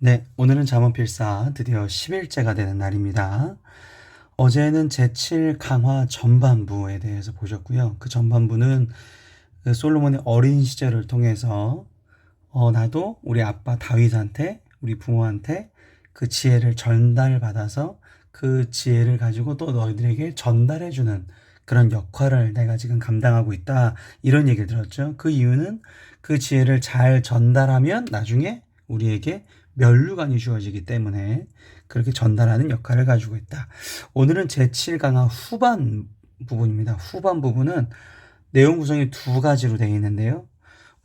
네, 오늘은 잠언필사 드디어 10일째가 되는 날입니다. 어제는 제7 강화 전반부에 대해서 보셨고요. 그 전반부는 그 솔로몬의 어린 시절을 통해서 나도 우리 아빠 다윗한테, 우리 부모한테 그 지혜를 전달받아서 그 지혜를 가지고 또 너희들에게 전달해주는 그런 역할을 내가 지금 감당하고 있다. 이런 얘기를 들었죠. 그 이유는 그 지혜를 잘 전달하면 나중에 우리에게 면류관이 주어지기 때문에 그렇게 전달하는 역할을 가지고 있다. 오늘은 제7강화 후반 부분입니다. 후반 부분은 내용 구성이 두 가지로 되어 있는데요.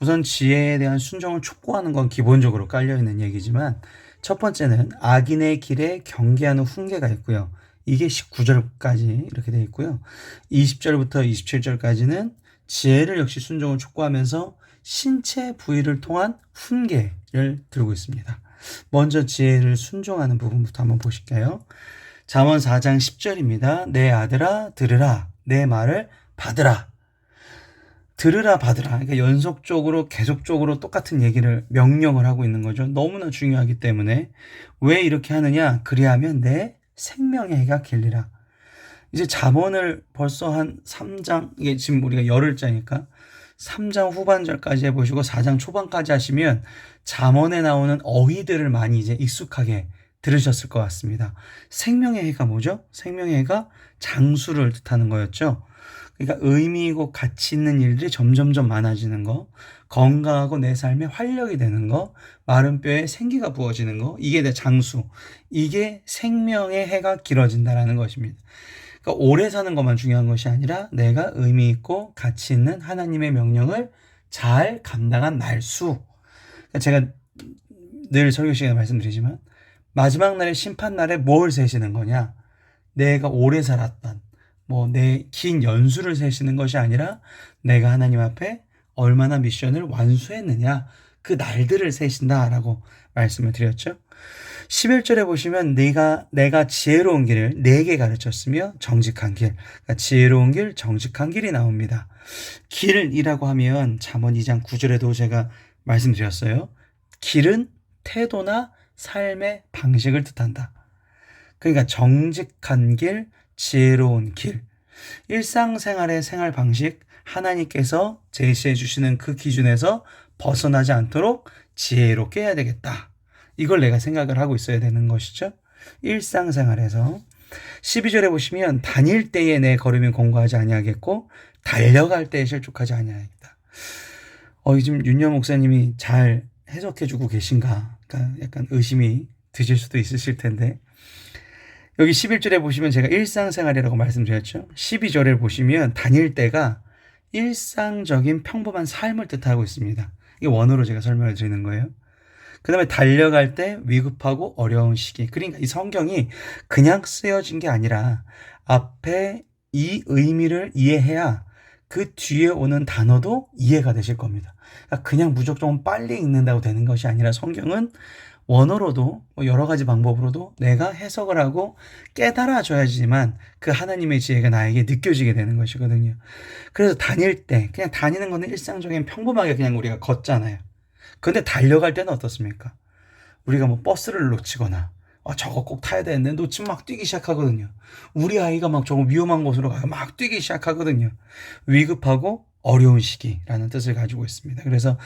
우선 지혜에 대한 순종을 촉구하는 건 기본적으로 깔려있는 얘기지만 첫 번째는 악인의 길에 경계하는 훈계가 있고요. 이게 19절까지 이렇게 되어 있고요. 20절부터 27절까지는 지혜를 역시 순종을 촉구하면서 신체 부위를 통한 훈계를 들고 있습니다. 먼저 지혜를 순종하는 부분부터 한번 보실게요. 잠언 4장 10절입니다. 내 아들아 들으라 내 말을 받으라. 들으라 받으라. 그러니까 연속적으로 계속적으로 똑같은 얘기를 명령을 하고 있는 거죠. 너무나 중요하기 때문에 왜 이렇게 하느냐? 그리하면 내 생명의 해가 길리라. 이제 잠언을 벌써 한 3장, 이게 지금 우리가 열흘째니까 3장 후반절까지 해보시고 4장 초반까지 하시면 잠언에 나오는 어휘들을 많이 이제 익숙하게 들으셨을 것 같습니다. 생명의 해가 뭐죠? 생명의 해가 장수를 뜻하는 거였죠. 그러니까 의미이고 가치 있는 일들이 점점점 많아지는 거, 건강하고 내 삶에 활력이 되는 거, 마른 뼈에 생기가 부어지는 거, 이게 내 장수. 이게 생명의 해가 길어진다라는 것입니다. 그러니까 오래 사는 것만 중요한 것이 아니라 내가 의미 있고 가치 있는 하나님의 명령을 잘 감당한 날수. 그러니까 제가 늘 설교 시간에 말씀드리지만 마지막 날의 심판 날에 뭘 세시는 거냐? 내가 오래 살았던 내 긴 연수를 세시는 것이 아니라 내가 하나님 앞에 얼마나 미션을 완수했느냐 그 날들을 세신다라고 말씀을 드렸죠. 11절에 보시면 내가 지혜로운 길을 네게 가르쳤으며 정직한 길, 그러니까 지혜로운 길, 정직한 길이 나옵니다. 길이라고 하면 잠언 2장 9절에도 제가 말씀드렸어요. 길은 태도나 삶의 방식을 뜻한다. 그러니까 정직한 길, 지혜로운 길, 일상생활의 생활 방식, 하나님께서 제시해 주시는 그 기준에서 벗어나지 않도록 지혜롭게 해야 되겠다. 이걸 내가 생각을 하고 있어야 되는 것이죠. 일상생활에서 12절에 보시면 다닐 때에 내 걸음이 공고하지 아니하겠고 달려갈 때에 실족하지 아니하겠다. 지금 윤여 목사님이 잘 해석해주고 계신가? 그러니까 약간 의심이 드실 수도 있으실 텐데 여기 11절에 보시면 제가 일상생활이라고 말씀드렸죠. 12절에 보시면 다닐 때가 일상적인 평범한 삶을 뜻하고 있습니다. 이게 원어로 제가 설명을 드리는 거예요. 그 다음에 달려갈 때 위급하고 어려운 시기. 그러니까 이 성경이 그냥 쓰여진 게 아니라 앞에 이 의미를 이해해야 그 뒤에 오는 단어도 이해가 되실 겁니다. 그러니까 그냥 무조건 빨리 읽는다고 되는 것이 아니라 성경은 원어로도 여러 가지 방법으로도 내가 해석을 하고 깨달아줘야지만 그 하나님의 지혜가 나에게 느껴지게 되는 것이거든요. 그래서 다닐 때 그냥 다니는 거는 일상적인 평범하게 그냥 우리가 걷잖아요. 근데 달려갈 때는 어떻습니까? 우리가 버스를 놓치거나 저거 꼭 타야 되는데 놓치면 막 뛰기 시작하거든요. 우리 아이가 막 저거 위험한 곳으로 가서 막 뛰기 시작하거든요. 위급하고 어려운 시기라는 뜻을 가지고 있습니다. 그래서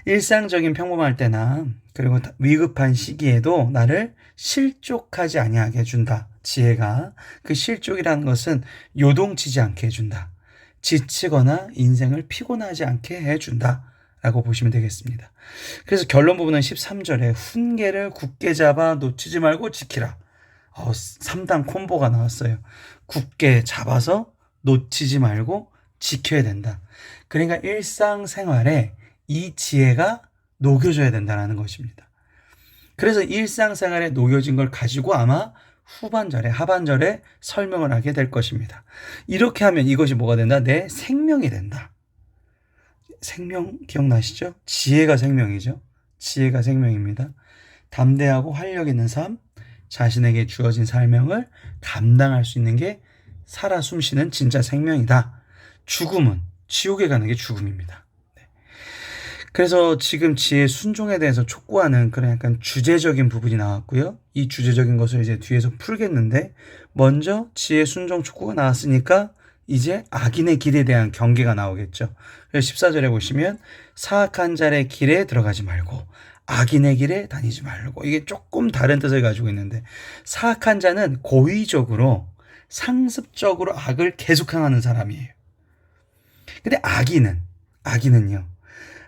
일상적인 평범할 때나 그리고 위급한 시기에도 나를 실족하지 아니하게 해준다. 지혜가 그 실족이라는 것은 요동치지 않게 해준다. 지치거나 인생을 피곤하지 않게 해준다. 라고 보시면 되겠습니다. 그래서 결론 부분은 13절에 훈계를 굳게 잡아 놓치지 말고 지키라. 3단 콤보가 나왔어요. 굳게 잡아서 놓치지 말고 지켜야 된다. 그러니까 일상생활에 이 지혜가 녹여져야 된다는 것입니다. 그래서 일상생활에 녹여진 걸 가지고 아마 하반절에 설명을 하게 될 것입니다. 이렇게 하면 이것이 뭐가 된다? 내 생명이 된다. 생명 기억나시죠? 지혜가 생명이죠. 지혜가 생명입니다. 담대하고 활력 있는 삶, 자신에게 주어진 사명을 감당할 수 있는 게 살아 숨쉬는 진짜 생명이다. 죽음은 지옥에 가는 게 죽음입니다. 그래서 지금 지혜 순종에 대해서 촉구하는 그런 약간 주제적인 부분이 나왔고요. 이 주제적인 것을 이제 뒤에서 풀겠는데, 먼저 지혜 순종 촉구가 나왔으니까 이제 악인의 길에 대한 경계가 나오겠죠. 그래서 14절에 보시면 사악한 자의 길에 들어가지 말고 악인의 길에 다니지 말고, 이게 조금 다른 뜻을 가지고 있는데, 사악한 자는 고의적으로 상습적으로 악을 계속 행하는 사람이에요. 근데 악인은요,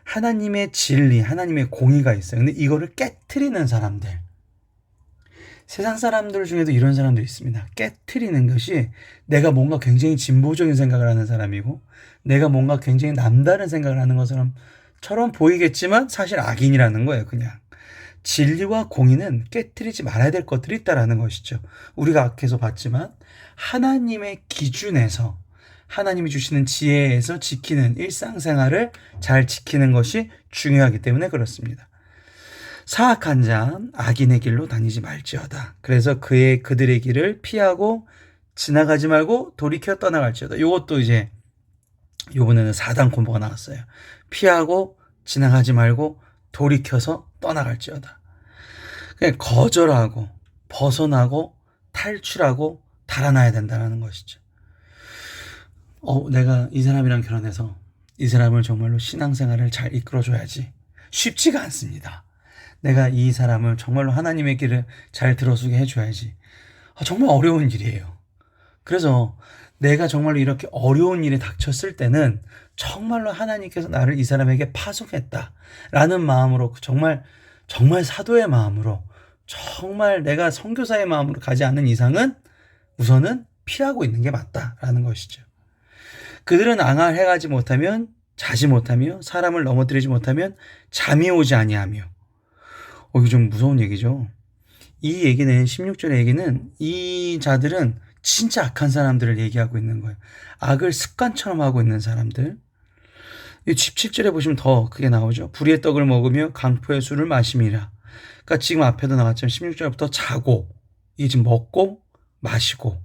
하나님의 진리, 하나님의 공의가 있어요. 근데 이거를 깨트리는 사람들, 세상 사람들 중에도 이런 사람들이 있습니다. 깨트리는 것이 내가 뭔가 굉장히 진보적인 생각을 하는 사람이고, 내가 뭔가 굉장히 남다른 생각을 하는 것처럼 보이겠지만 사실 악인이라는 거예요. 그냥 진리와 공의는 깨트리지 말아야 될 것들이 있다라는 것이죠. 우리가 앞에서 봤지만 하나님의 기준에서, 하나님이 주시는 지혜에서 지키는 일상생활을 잘 지키는 것이 중요하기 때문에 그렇습니다. 사악한 자 악인의 길로 다니지 말지어다. 그래서 그들의 길을 피하고 지나가지 말고 돌이켜 떠나갈지어다. 이것도 이제 이번에는 4단 콤보가 나왔어요. 피하고 지나가지 말고 돌이켜서 떠나갈지어다. 그냥 거절하고 벗어나고 탈출하고 달아나야 된다는 것이죠. 내가 이 사람이랑 결혼해서 이 사람을 정말로 신앙생활을 잘 이끌어줘야지. 쉽지가 않습니다. 내가 이 사람을 정말로 하나님의 길을 잘 들어서게 해줘야지. 정말 어려운 일이에요. 그래서 내가 정말로 이렇게 어려운 일이 닥쳤을 때는 정말로 하나님께서 나를 이 사람에게 파송했다라는 마음으로, 정말 사도의 마음으로, 정말 내가 선교사의 마음으로 가지 않는 이상은 우선은 피하고 있는 게 맞다라는 것이죠. 그들은 앙활해가지 못하면, 자지 못하며, 사람을 넘어뜨리지 못하면 잠이 오지 아니하며. 이거 좀 무서운 얘기죠. 이 얘기는, 16절의 얘기는, 이 자들은 진짜 악한 사람들을 얘기하고 있는 거예요. 악을 습관처럼 하고 있는 사람들. 17절에 보시면 더 크게 나오죠. 불의의 떡을 먹으며 강포의 술을 마심이라. 그러니까 지금 앞에도 나왔지만 16절부터 자고, 이게 지금 먹고 마시고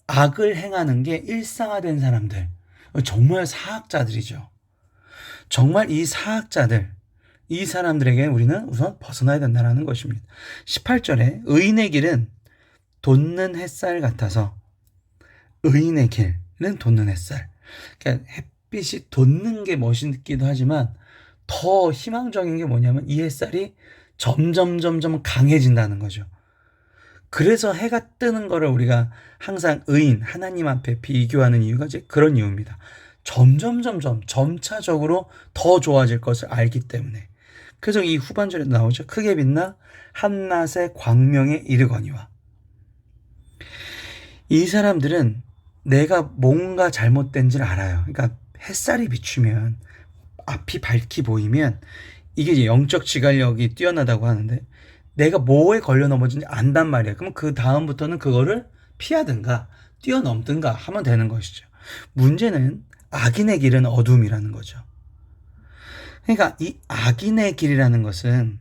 악을 행하는 게 일상화된 사람들, 정말 사악자들이죠. 정말 이 사악자들, 이 사람들에게 우리는 우선 벗어나야 된다는 것입니다. 18절에 의인의 길은 돋는 햇살 같아서, 의인의 길은 돋는 햇살. 그러니까 햇빛이 돋는 게 멋있기도 하지만 더 희망적인 게 뭐냐면 이 햇살이 점점 강해진다는 거죠. 그래서 해가 뜨는 거를 우리가 항상 의인, 하나님 앞에 비교하는 이유가 이제 그런 이유입니다. 점차적으로 더 좋아질 것을 알기 때문에. 그래서 이 후반절에 나오죠. 크게 빛나 한낮의 광명에 이르거니와. 이 사람들은 내가 뭔가 잘못된지를 알아요. 그러니까 햇살이 비추면, 앞이 밝게 보이면, 이게 이제 영적 지각력이 뛰어나다고 하는데, 내가 뭐에 걸려 넘어진지 안단 말이에요. 그럼 그 다음부터는 그거를 피하든가 뛰어넘든가 하면 되는 것이죠. 문제는 악인의 길은 어둠이라는 거죠. 그러니까 이 악인의 길이라는 것은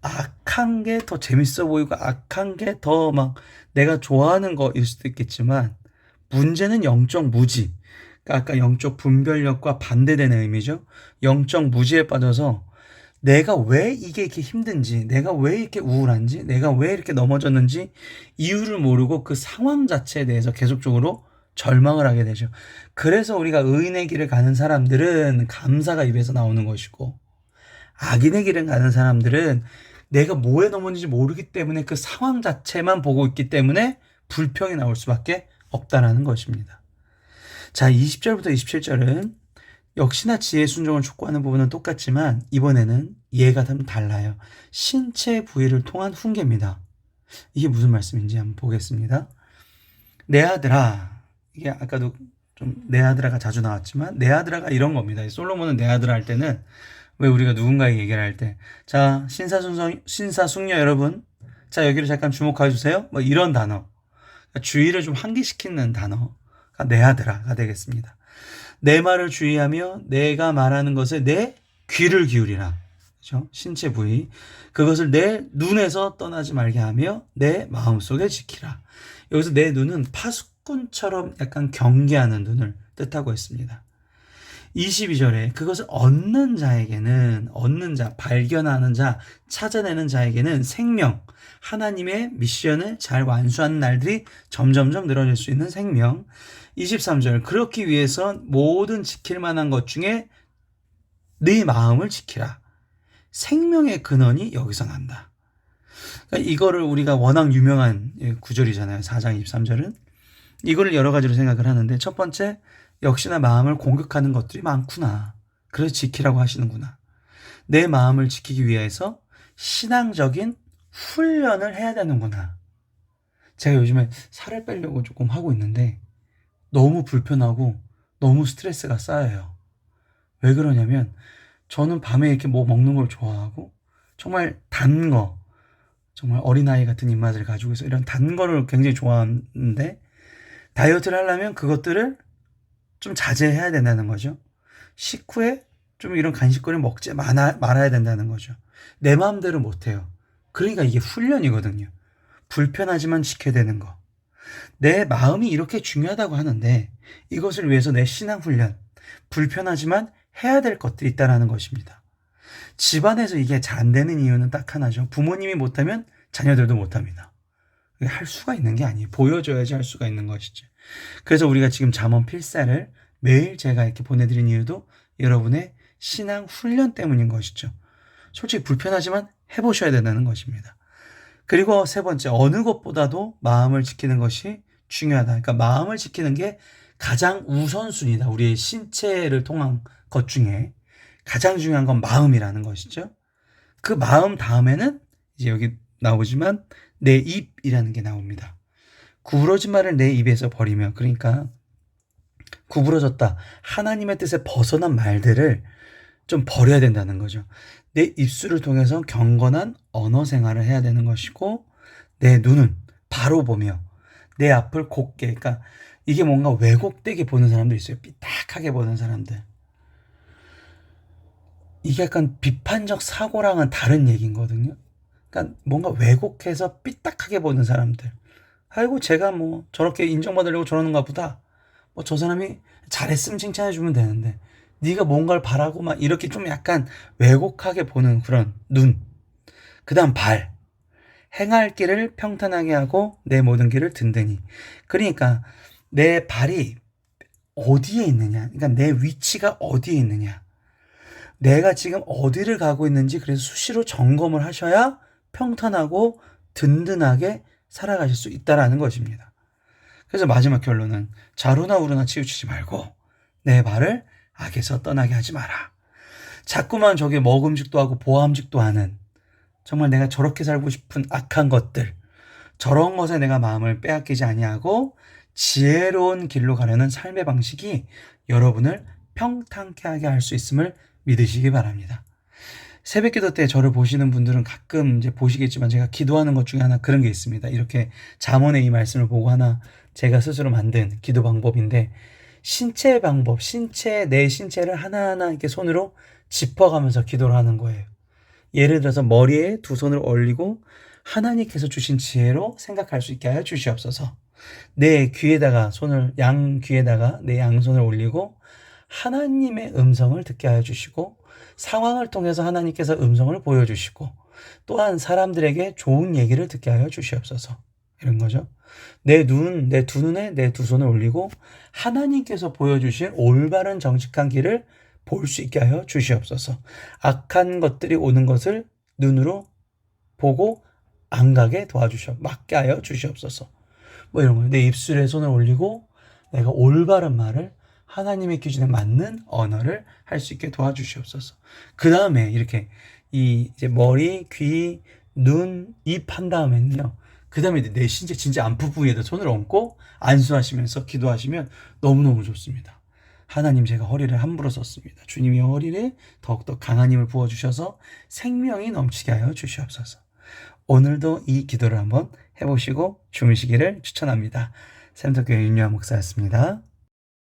악한 게 더 재밌어 보이고 악한 게 더 막 내가 좋아하는 거일 수도 있겠지만, 문제는 영적 무지. 그러니까 아까 영적 분별력과 반대되는 의미죠. 영적 무지에 빠져서 내가 왜 이게 이렇게 힘든지, 내가 왜 이렇게 우울한지, 내가 왜 이렇게 넘어졌는지 이유를 모르고 그 상황 자체에 대해서 계속적으로 절망을 하게 되죠. 그래서 우리가 의인의 길을 가는 사람들은 감사가 입에서 나오는 것이고, 악인의 길을 가는 사람들은 내가 뭐에 넘어졌는지 모르기 때문에 그 상황 자체만 보고 있기 때문에 불평이 나올 수밖에 없다라는 것입니다. 자, 20절부터 27절은 역시나 지혜 순종을 촉구하는 부분은 똑같지만 이번에는 얘가 좀 달라요. 신체 부위를 통한 훈계입니다. 이게 무슨 말씀인지 한번 보겠습니다. 내 아들아, 이게 아까도 좀 내 아들아가 자주 나왔지만 내 아들아가 이런 겁니다. 솔로몬은 내 아들아 할 때는, 왜 우리가 누군가에게 얘기를 할 때, 자, 신사숙녀 여러분, 자, 여기를 잠깐 주목해 주세요. 뭐 이런 단어, 그러니까 주의를 좀 환기시키는 단어가 내 아들아가 되겠습니다. 내 말을 주의하며 내가 말하는 것에 내 귀를 기울이라. 그렇죠? 신체 부위. 그것을 내 눈에서 떠나지 말게 하며 내 마음속에 지키라. 여기서 내 눈은 파수꾼처럼 약간 경계하는 눈을 뜻하고 있습니다. 22절에 그것을 얻는 자, 발견하는 자, 찾아내는 자에게는 생명, 하나님의 미션을 잘 완수하는 날들이 점점점 늘어질 수 있는 생명. 23절, 그렇기 위해서 모든 지킬 만한 것 중에 네 마음을 지키라. 생명의 근원이 여기서 난다. 그러니까 이거를 우리가 워낙 유명한 구절이잖아요. 4장 23절은. 이거를 여러 가지로 생각을 하는데, 첫 번째, 역시나 마음을 공격하는 것들이 많구나. 그래서 지키라고 하시는구나. 내 마음을 지키기 위해서 신앙적인 훈련을 해야 되는구나. 제가 요즘에 살을 빼려고 조금 하고 있는데 너무 불편하고 너무 스트레스가 쌓여요. 왜 그러냐면 저는 밤에 이렇게 뭐 먹는 걸 좋아하고 정말 단 거, 정말 어린아이 같은 입맛을 가지고 있어 이런 단 거를 굉장히 좋아하는데 다이어트를 하려면 그것들을 좀 자제해야 된다는 거죠. 식후에 좀 이런 간식거리를 먹지 말아야 된다는 거죠. 내 마음대로 못해요. 그러니까 이게 훈련이거든요. 불편하지만 지켜야 되는 거. 내 마음이 이렇게 중요하다고 하는데 이것을 위해서 내 신앙 훈련, 불편하지만 해야 될 것들이 있다는 것입니다. 집안에서 이게 잘 안 되는 이유는 딱 하나죠. 부모님이 못하면 자녀들도 못합니다. 할 수가 있는 게 아니에요. 보여줘야지 할 수가 있는 것이죠. 그래서 우리가 지금 잠언 필사를 매일 제가 이렇게 보내드린 이유도 여러분의 신앙 훈련 때문인 것이죠. 솔직히 불편하지만 해보셔야 된다는 것입니다. 그리고 세 번째, 어느 것보다도 마음을 지키는 것이 중요하다. 그러니까 마음을 지키는 게 가장 우선순위다. 우리의 신체를 통한 것 중에 가장 중요한 건 마음이라는 것이죠. 그 마음 다음에는 이제 여기 나오지만 내 입이라는 게 나옵니다. 구부러진 말을 내 입에서 버리며, 그러니까 구부러졌다, 하나님의 뜻에 벗어난 말들을 좀 버려야 된다는 거죠. 내 입술을 통해서 경건한 언어 생활을 해야 되는 것이고, 내 눈은 바로 보며 내 앞을 곱게, 그러니까 이게 뭔가 왜곡되게 보는 사람도 있어요. 삐딱하게 보는 사람들. 이게 약간 비판적 사고랑은 다른 얘기거든요. 그러니까 뭔가 왜곡해서 삐딱하게 보는 사람들. 아이고 제가 뭐 저렇게 인정받으려고 저러는가 보다. 뭐 저 사람이 잘했으면 칭찬해주면 되는데 네가 뭔가를 바라고 막 이렇게 좀 약간 왜곡하게 보는 그런 눈. 그 다음 발. 행할 길을 평탄하게 하고 내 모든 길을 든든히. 그러니까 내 발이 어디에 있느냐. 그러니까 내 위치가 어디에 있느냐. 내가 지금 어디를 가고 있는지 그래서 수시로 점검을 하셔야 평탄하고 든든하게 살아가실 수 있다라는 것입니다. 그래서 마지막 결론은 좌로나 우로나 치우치지 말고 내 발을 악에서 떠나게 하지 마라. 자꾸만 저게 먹음직도 하고 보암직도 하는, 정말 내가 저렇게 살고 싶은 악한 것들, 저런 것에 내가 마음을 빼앗기지 아니하고 지혜로운 길로 가려는 삶의 방식이 여러분을 평탄케 하게 할 수 있음을 믿으시기 바랍니다. 새벽기도 때 저를 보시는 분들은 가끔 이제 보시겠지만 제가 기도하는 것 중에 하나 그런 게 있습니다. 이렇게 잠언의 이 말씀을 보고 하나 제가 스스로 만든 기도 방법인데, 신체 방법, 내 신체를 하나하나 이렇게 손으로 짚어가면서 기도를 하는 거예요. 예를 들어서 머리에 두 손을 올리고 하나님께서 주신 지혜로 생각할 수 있게 하여 주시옵소서. 내 귀에다가 양 귀에다가 내 양손을 올리고 하나님의 음성을 듣게 하여 주시고, 상황을 통해서 하나님께서 음성을 보여주시고, 또한 사람들에게 좋은 얘기를 듣게 하여 주시옵소서. 이런 거죠. 내 두 눈에 내 두 손을 올리고 하나님께서 보여주실 올바른 정직한 길을 볼 수 있게 하여 주시옵소서. 악한 것들이 오는 것을 눈으로 보고 안 가게 막게 하여 주시옵소서. 뭐 이런 거예요. 내 입술에 손을 올리고 내가 올바른 말을, 하나님의 기준에 맞는 언어를 할 수 있게 도와주시옵소서. 그 다음에 이렇게 이제 머리, 귀, 눈, 입 한 다음에는요. 그 다음에 내 신체 진짜 안부 부위에다 손을 얹고 안수하시면서 기도하시면 너무너무 좋습니다. 하나님, 제가 허리를 함부로 썼습니다. 주님이 허리를 더욱더 강한 힘을 부어주셔서 생명이 넘치게 하여 주시옵소서. 오늘도 이 기도를 한번 해보시고 주무시기를 추천합니다. 샘터교회 윤유한 목사였습니다.